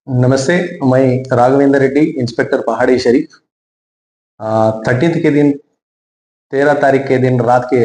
नमस्ते। मैं राघवेंद्र रेड्डी, इंस्पेक्टर पहाड़ी शरीफ। 13th के दिन, 13 तारीख के दिन रात के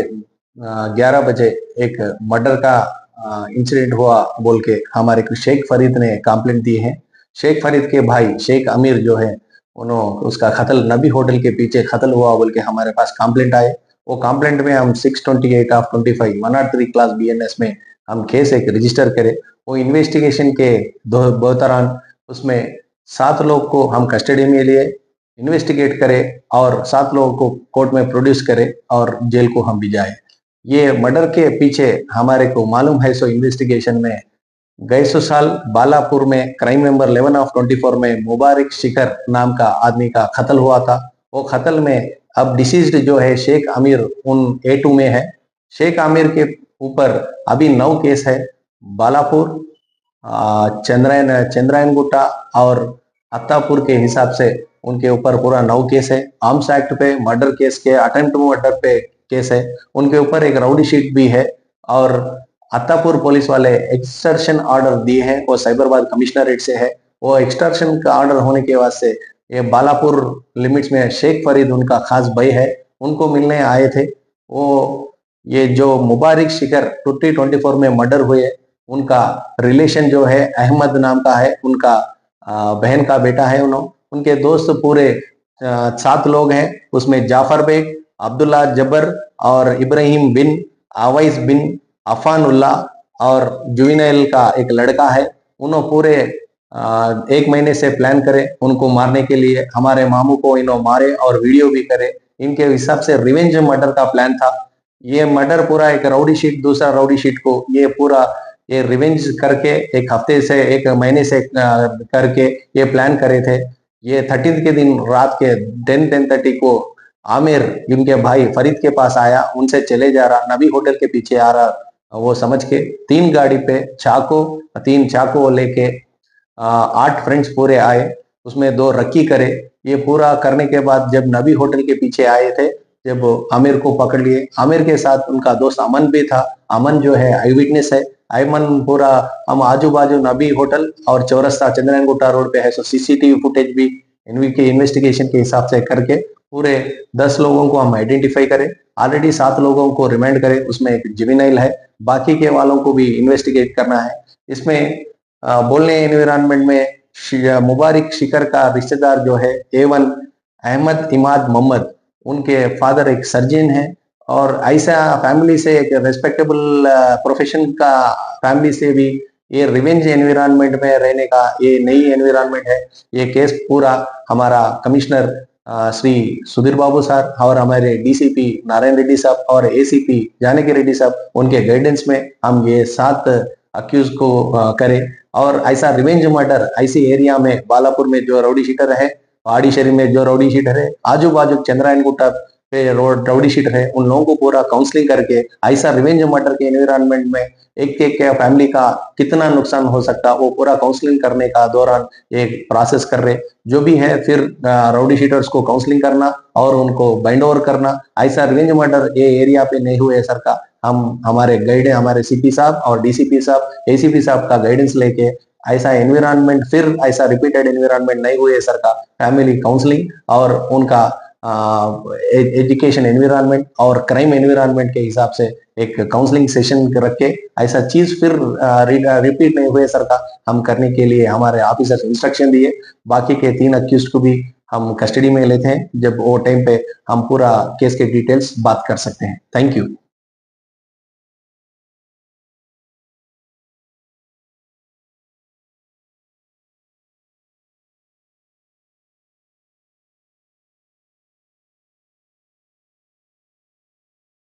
11 बजे एक मर्डर का इंसिडेंट हुआ बोल के हमारे को शेख फरीद ने कंप्लेंट दी है। शेख फरीद के भाई शेख अमीर जो है, उन्होंने उसका कत्ल नबी होटल के पीछे कत्ल हुआ बोल के हमारे पास कंप्लेंट आए। वो कंप्लेंट में हम 628 ऑफ 25 103 क्लास बीएनएस में हम केस एक रजिस्टर करे। वो इन्वेस्टिगेशन के दौरान उसमें 7 लोग को हम कस्टडी में लिए, इन्वेस्टिगेट करें और 7 लोगों को कोर्ट में प्रोड्यूस करें और जेल को हम भिजाए। ये मर्डर के पीछे हमारे को मालूम है, सो इन्वेस्टिगेशन में गए सो साल बालापुर में क्राइम नंबर 11 ऑफ 24 में मुबारक शिखर नाम का आदमी का कत्ल हुआ था। वो कत्ल में अब डिसीज्ड जो है शेख आमिर उन A2 में है। शेख आमिर के ऊपर अभी 9 केस है। बालापुर, चंद्रायन गुट्टा और अत्तापुर के हिसाब से उनके ऊपर पूरा 9 केस है। आर्म्स एक्ट पे, मर्डर केस के, अटेम्प्ट मर्डर पे केस है। उनके ऊपर एक राउडी शीट भी है और अत्तापुर पुलिस वाले एक्सटर्शन ऑर्डर दिए हैं। वो साइबराबाद कमिश्नरेट से है। वो एक्सटर्शन का ऑर्डर होने के बाद से ये बालापुर लिमिट्स में शेख फरीद उनका खास भाई है, उनको मिलने आए थे। वो ये जो मुबारक शिखर 2024 में मर्डर हुए, उनका रिलेशन जो है अहमद नाम का है, उनका बहन का बेटा है। उनके दोस्त पूरे 7 लोग हैं। उसमें जाफर बेग, अब्दुल्ला जबर और इब्राहिम बिन, अवैस बिन, अफानुल्ला और जुविनैल का एक लड़का है। उन्होंने पूरे 1 महीने से प्लान करे उनको मारने के लिए। हमारे मामू को इन्हों मारे और वीडियो भी करे। इनके हिसाब से रिवेंज मर्डर का प्लान था। ये मर्डर पूरा एक राउडी शीट, दूसरा राउडी शीट को ये पूरा ये रिवेंज करके 1 हफ्ते से 1 महीने से करके ये प्लान करे थे। ये 13th के दिन रात के 10:30 को आमिर इनके भाई फरीद के पास आया, उनसे चले जा रहा, नबी होटल के पीछे आ रहा। वो समझ के 3 गाड़ी पे 3 चाकू लेके 8 फ्रेंड्स पूरे आए, उसमें 2 रक्की करे। ये पूरा करने के बाद जब नबी होटल के पीछे आए थे, जब आमिर को पकड़ लिए, आमिर के साथ उनका दोस्त अमन भी था। अमन जो है आई विटनेस है। अमन पूरा हम आजू बाजू नबी होटल और चौरस्ता चंद्रयान गुट्टा रोड पे है, सो सीसीटीवी फुटेज भी इनके इन्वेस्टिगेशन के हिसाब से करके पूरे 10 लोगों को हम आइडेंटिफाई करें। ऑलरेडी 7 लोगों को रिमांड करें, उसमें एक जुवेनाइल है। बाकी के वालों को भी इन्वेस्टिगेट करना है। इसमें बोलने एनवायरमेंट में मुबारक शिखर का रिश्तेदार जो है A1 अहमद इमाद मोहम्मद, उनके फादर एक सर्जन है और ऐसा फैमिली से, एक रेस्पेक्टेबल प्रोफेशन का फैमिली से भी ये रिवेंज एनवायरमेंट में रहने का ये नई एनवायरमेंट है। ये केस पूरा हमारा कमिश्नर श्री सुधीर बाबू सर और हमारे डीसीपी नारायण रेड्डी साहब और एसीपी जानकी रेड्डी साहब, उनके गाइडेंस में हम ये 7 अक्यूज को करें। और ऐसा रिवेंज मर्डर ऐसी एरिया में बालापुर में जो राउडी शीटर है, पहाड़ी शरीफ में जो राउडी शीटर है, आजू बाजू चंद्रायन गुट्टा पे रोड राउडी शीटर है, उन लोगों को पूरा काउंसलिंग करके ऐसा रिवेंज मर्डर के एनवायरमेंट में एक एक फैमिली का कितना नुकसान हो सकता, वो पूरा काउंसलिंग करने का दौरान एक प्रोसेस कर रहे जो भी है। फिर राउडी शीटर्स को काउंसलिंग करना और उनको बाइंड ओवर करना। ऐसा रिवेंज मर्डर ये एरिया पे नहीं हुए सर का हम हमारे गाइड हमारे सीपी साहब और डीसीपी साहब एसीपी साहब का गाइडेंस लेके ऐसा एनवायरमेंट, फिर ऐसा रिपीटेड एनवायरमेंट नहीं हुए सर का फैमिली काउंसलिंग और उनका एजुकेशन एनवायरमेंट और क्राइम एनवायरमेंट के हिसाब से एक काउंसलिंग सेशन रख के ऐसा चीज फिर रिपीट नहीं हुए सर का हम करने के लिए हमारे ऑफिसर्स इंस्ट्रक्शन दिए। बाकी के 3 अक्यूज को भी हम कस्टडी में लेते हैं। जब वो टाइम पे हम पूरा केस के डिटेल्स बात कर सकते हैं। Thank you.